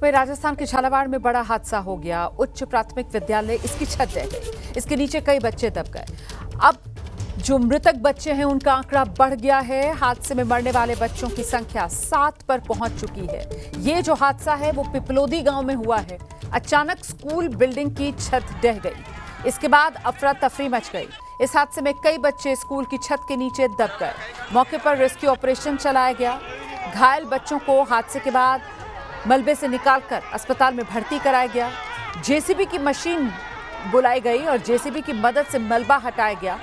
वहीं राजस्थान के झालावाड़ में बड़ा हादसा हो गया। उच्च प्राथमिक विद्यालय, इसकी छत ढह गई, इसके नीचे कई बच्चे दब गए। अब जो मृतक बच्चे हैं उनका आंकड़ा बढ़ गया है। हादसे में मरने वाले बच्चों की संख्या 7 पर पहुंच चुकी है। ये जो हादसा है वो पिपलोदी गांव में हुआ है। अचानक स्कूल बिल्डिंग की छत ढह गई, इसके बाद अफरा तफरी मच गई। इस हादसे में कई बच्चे स्कूल की छत के नीचे दब गए। मौके पर रेस्क्यू ऑपरेशन चलाया गया। घायल बच्चों को हादसे के बाद मलबे से निकालकर अस्पताल में भर्ती कराया गया। जेसीबी की मशीन बुलाई गई और जेसीबी की मदद से मलबा हटाया गया।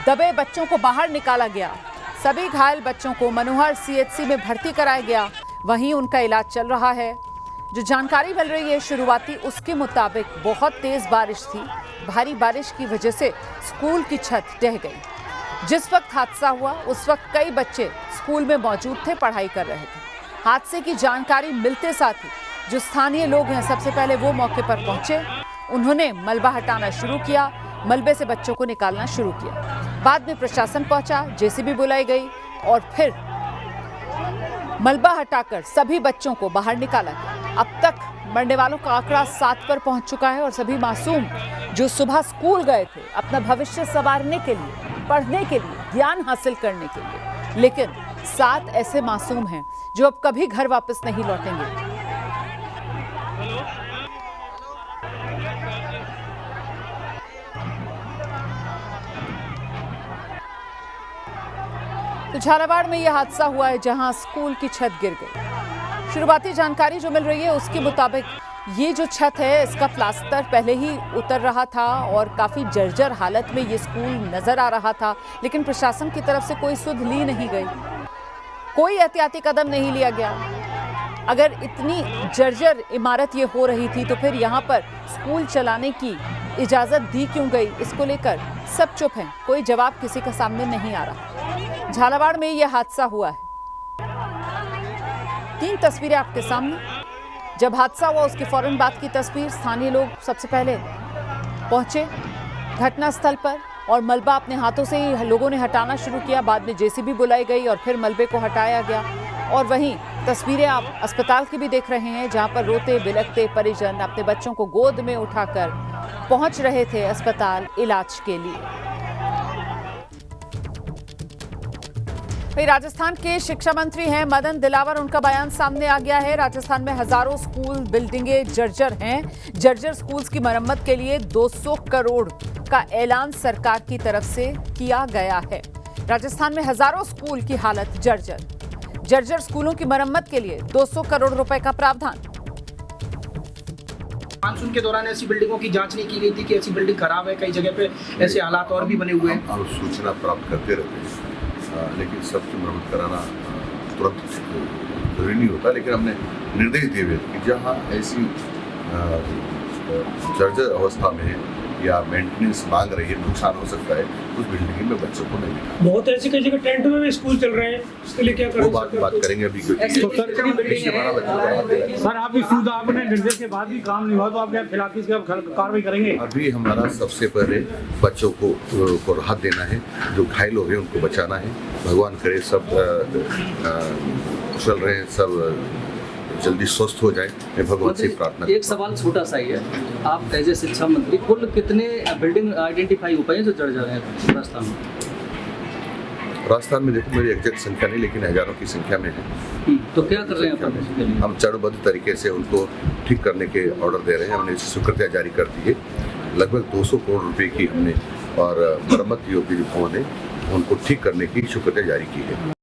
दबे बच्चों को बाहर निकाला गया। सभी घायल बच्चों को मनोहर सीएचसी में भर्ती कराया गया, वहीं उनका इलाज चल रहा है। जो जानकारी मिल रही है शुरुआती, उसके मुताबिक बहुत तेज बारिश थी। भारी बारिश की वजह से स्कूल की छत ढह गई। जिस वक्त हादसा हुआ उस वक्त कई बच्चे स्कूल में मौजूद थे, पढ़ाई कर रहे थे। हादसे की जानकारी मिलते साथ ही जो स्थानीय लोग हैं सबसे पहले वो मौके पर पहुंचे। उन्होंने मलबा हटाना शुरू किया, मलबे से बच्चों को निकालना शुरू किया। बाद में प्रशासन पहुंचा, जेसीबी बुलाई गई और फिर मलबा हटाकर सभी बच्चों को बाहर निकाला गया। अब तक मरने वालों का आंकड़ा 7 पर पहुंच चुका है और सभी मासूम जो सुबह स्कूल गए थे अपना भविष्य संवारने के लिए, पढ़ने के लिए, ज्ञान हासिल करने के लिए, लेकिन 7 ऐसे मासूम हैं जो अब कभी घर वापस नहीं लौटेंगे। तो झालावाड़ में यह हादसा हुआ है जहां स्कूल की छत गिर गई। शुरुआती जानकारी जो मिल रही है उसके मुताबिक ये जो छत है इसका प्लास्टर पहले ही उतर रहा था और काफी जर्जर हालत में ये स्कूल नजर आ रहा था, लेकिन प्रशासन की तरफ से कोई सुध ली नहीं गई, कोई एहतियाती कदम नहीं लिया गया। अगर इतनी जर्जर इमारत ये हो रही थी तो फिर यहाँ पर स्कूल चलाने की इजाजत दी क्यों गई, इसको लेकर सब चुप हैं, कोई जवाब किसी का सामने नहीं आ रहा। झालावाड़ में यह हादसा हुआ है। 3 तस्वीरें आपके सामने। जब हादसा हुआ उसके फौरन बाद की तस्वीर। स्थानीय लोग सबसे पहले पहुंचे घटनास्थल पर और मलबा अपने हाथों से ही लोगों ने हटाना शुरू किया। बाद में जेसीबी बुलाई गई और फिर मलबे को हटाया गया। और वहीं तस्वीरें आप अस्पताल की भी देख रहे हैं जहां पर रोते बिलखते परिजन अपने बच्चों को गोद में उठाकर पहुंच रहे थे अस्पताल इलाज के लिए। वहीं राजस्थान के शिक्षा मंत्री हैं मदन दिलावर, उनका बयान सामने आ गया है। राजस्थान में हजारों स्कूल बिल्डिंगें जर्जर हैं। जर्जर स्कूल्स की मरम्मत के लिए 200 करोड़ का ऐलान सरकार की तरफ से किया गया है। राजस्थान में हजारों स्कूल की हालत जर्जर। जर्जर स्कूलों की मरम्मत के लिए 200 करोड़ रुपए का प्रावधान। मानसून के दौरान ऐसी बिल्डिंगों की जांच नहीं की गई थी कि ऐसी बिल्डिंग खराब है, कई जगह पे ऐसे हालात और भी बने हुए हैं। हम सूचना प्राप्त करते रहते हैं, लेकिन सबकी मरम्मत कराना तुरंत जरूरी नहीं होता। लेकिन हमने निर्देश दिए हुए कि जहाँ ऐसी जर्जर अवस्था में या मेंटेनेंस मांग रही है, नुकसान हो सकता है, उस बिल्डिंग में बच्चों को नहीं मिला। बहुत ऐसी कई जगह टेंट में भी स्कूल चल रहे हैं, इसके लिए क्या करें? वो बात करेंगे अभी, क्योंकि सर आप आपने निर्देश के बाद भी काम नहीं हुआ तो आप क्या खिलाफ इसकी कार्रवाई करेंगे? अभी हमारा सबसे पहले बच्चों को राहत देना है, जो घायल हो गए उनको बचाना है। भगवान करे सब कुशल रहे, सब जल्दी स्वस्थ हो जाए, मैं भगवान से प्रार्थना। एक सवाल छोटा सा ही है, आप एज ए शिक्षा मंत्री कुल कितने बिल्डिंग आइडेंटिफाई हो पाए जो जर्जर हैं राजस्थान में? राजस्थान में देखो मेरी एग्जैक्ट संख्या नहीं, लेकिन हजारों की संख्या में है। तो क्या कर रहे हैं हम चरणबद्ध तरीके से उनको ठीक करने के ऑर्डर दे रहे हैं। हमने स्वीकृतियाँ जारी कर दी है। लगभग 200 करोड़ रुपए की हमने और मरम्मत योग्य जो भवन है उनको ठीक करने की स्वीकृतियाँ जारी की है।